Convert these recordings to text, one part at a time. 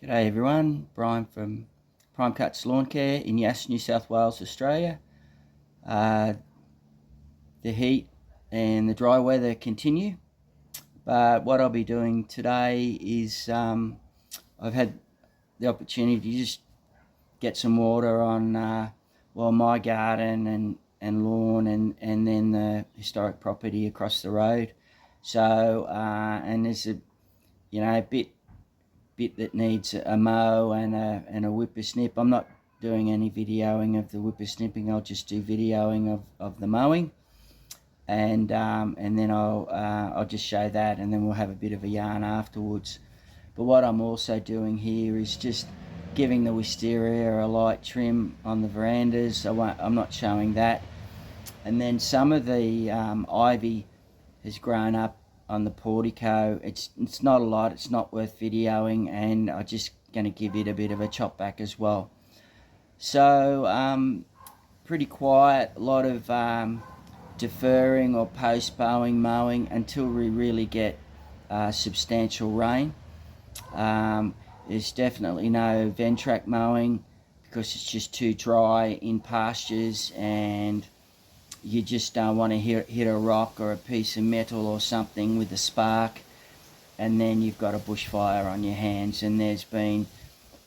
G'day everyone, Brian from Prime Cuts Lawn Care in Yass, New South Wales, Australia. The heat and the dry weather continue, but what I'll be doing today is I've had the opportunity to just get some water on my garden and lawn and then the historic property across the road. So and there's a bit that needs a mow and a whippersnip. I'm not doing any videoing of the whippersnipping. I'll just do videoing of the mowing, and then I'll just show that, and then we'll have a bit of a yarn afterwards. But what I'm also doing here is just giving the wisteria a light trim on the verandas. I'm not showing that. And then some of the ivy has grown up on the portico. It's not a lot, it's not worth videoing, and I'm just going to give it a bit of a chop back as well. So pretty quiet, a lot of deferring or postponing mowing until we really get substantial rain. There's definitely no ventrac mowing because it's just too dry in pastures, and you just don't want to hit a rock or a piece of metal or something with a spark, and then you've got a bushfire on your hands. And there's been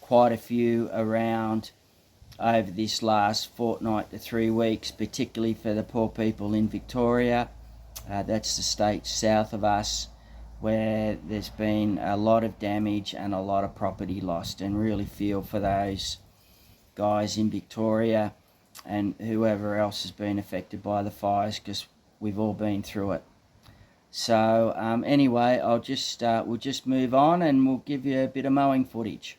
quite a few around over this last fortnight to 3 weeks, particularly for the poor people in Victoria. That's the state south of us, where there's been a lot of damage and a lot of property lost, and really feel for those guys in Victoria and whoever else has been affected by the fires, because we've all been through it. So anyway, we'll just move on and we'll give you a bit of mowing footage.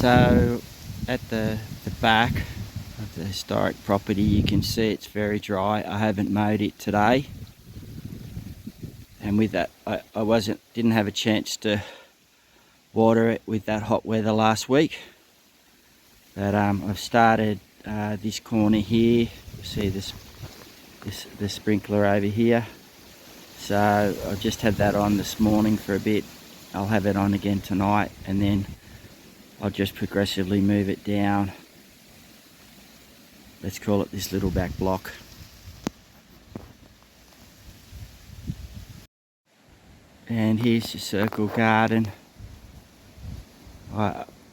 So at the back of the historic property, you can see it's very dry. I haven't mowed it today, and with that I didn't have a chance to water it with that hot weather last week. But I've started this corner here. You see the sprinkler over here. So I just had that on this morning for a bit. I'll have it on again tonight, and then I'll just progressively move it down. Let's call it this little back block. And here's the circle garden.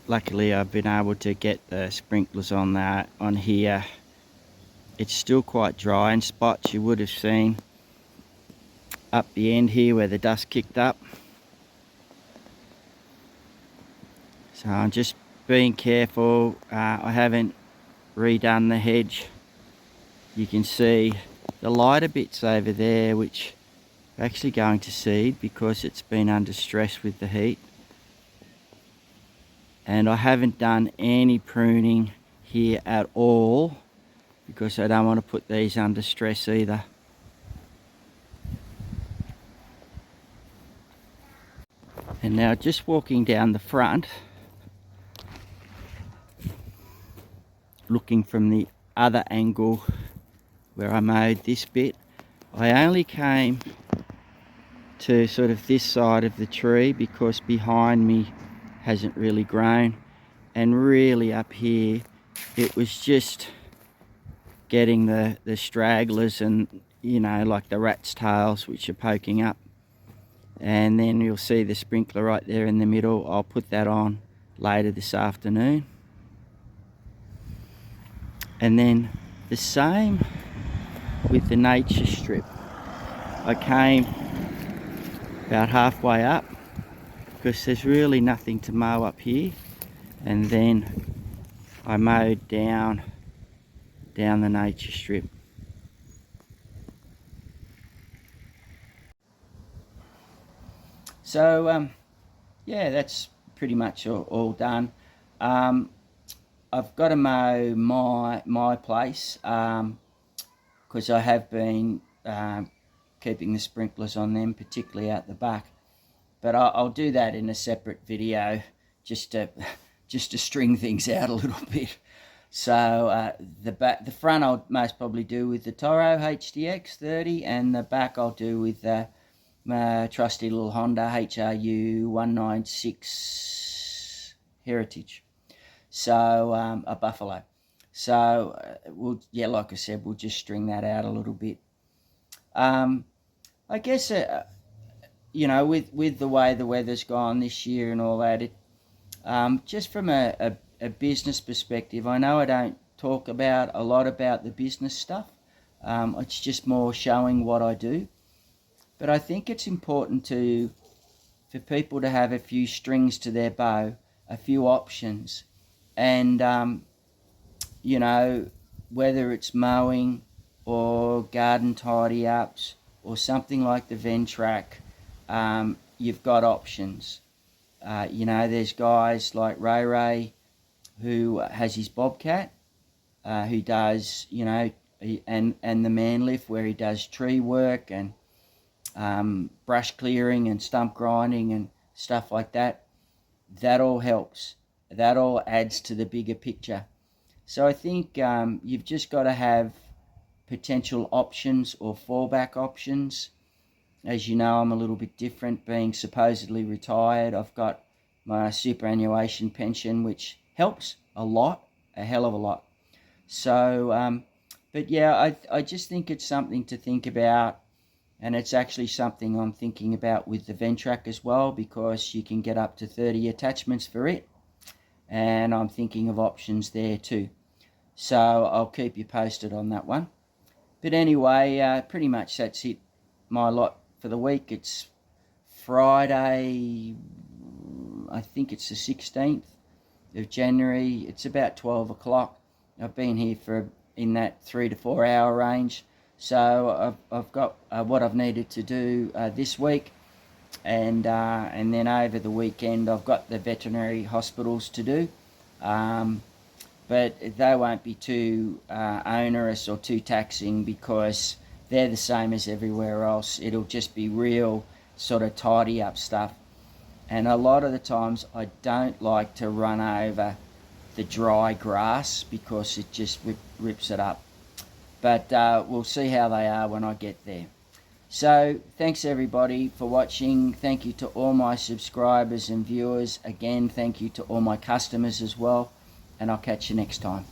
Luckily I've been able to get the sprinklers on here. It's still quite dry in spots. You would have seen up the end here where the dust kicked up. So I'm just being careful. I haven't redone the hedge. You can see the lighter bits over there, which are actually going to seed because it's been under stress with the heat. And I haven't done any pruning here at all because I don't want to put these under stress either. And now just walking down the front, looking from the other angle where I mowed this bit, I only came to sort of this side of the tree because behind me hasn't really grown, and really up here it was just getting the stragglers and, you know, like the rat's tails which are poking up. And then you'll see the sprinkler right there in the middle. I'll put that on later this afternoon. And then the same with the nature strip. I came about halfway up because there's really nothing to mow up here, and then I mowed down the nature strip. So yeah, that's pretty much all done. I've got to mow my place because I have been keeping the sprinklers on them, particularly out the back. But I'll do that in a separate video, just to string things out a little bit. So the front I'll most probably do with the Toro HDX30, and the back I'll do with my trusty little Honda HRU 196 Heritage. So a Buffalo. So yeah, like I said, we'll just string that out a little bit. I guess you know, with the way the weather's gone this year and all that, just from a business perspective, I know I don't talk a lot about the business stuff. It's just more showing what I do. But I think it's important for people to have a few strings to their bow, a few options. And, you know, whether it's mowing or garden tidy-ups or something like the Ventrac, you've got options. You know, there's guys like Ray who has his Bobcat, who does, you know, and the man lift where he does tree work and brush clearing and stump grinding and stuff like that. That all helps. That all adds to the bigger picture. So I think you've just got to have potential options or fallback options. As you know, I'm a little bit different, being supposedly retired. I've got my superannuation pension, which helps a lot, a hell of a lot. So, but yeah, I just think it's something to think about. And it's actually something I'm thinking about with the Ventrac as well, because you can get up to 30 attachments for it. And I'm thinking of options there too. So I'll keep you posted on that one. But anyway, pretty much that's it, my lot for the week. It's Friday, I think it's the 16th of January. It's about 12 o'clock. I've been here in that 3 to 4 hour range. So I've got what I've needed to do this week, and then over the weekend I've got the veterinary hospitals to do. But they won't be too onerous or too taxing, because they're the same as everywhere else. It'll just be real sort of tidy up stuff. And a lot of the times I don't like to run over the dry grass because it just rips it up. But we'll see how they are when I get there. So thanks everybody for watching. Thank you to all my subscribers and viewers. Again, thank you to all my customers as well. And I'll catch you next time.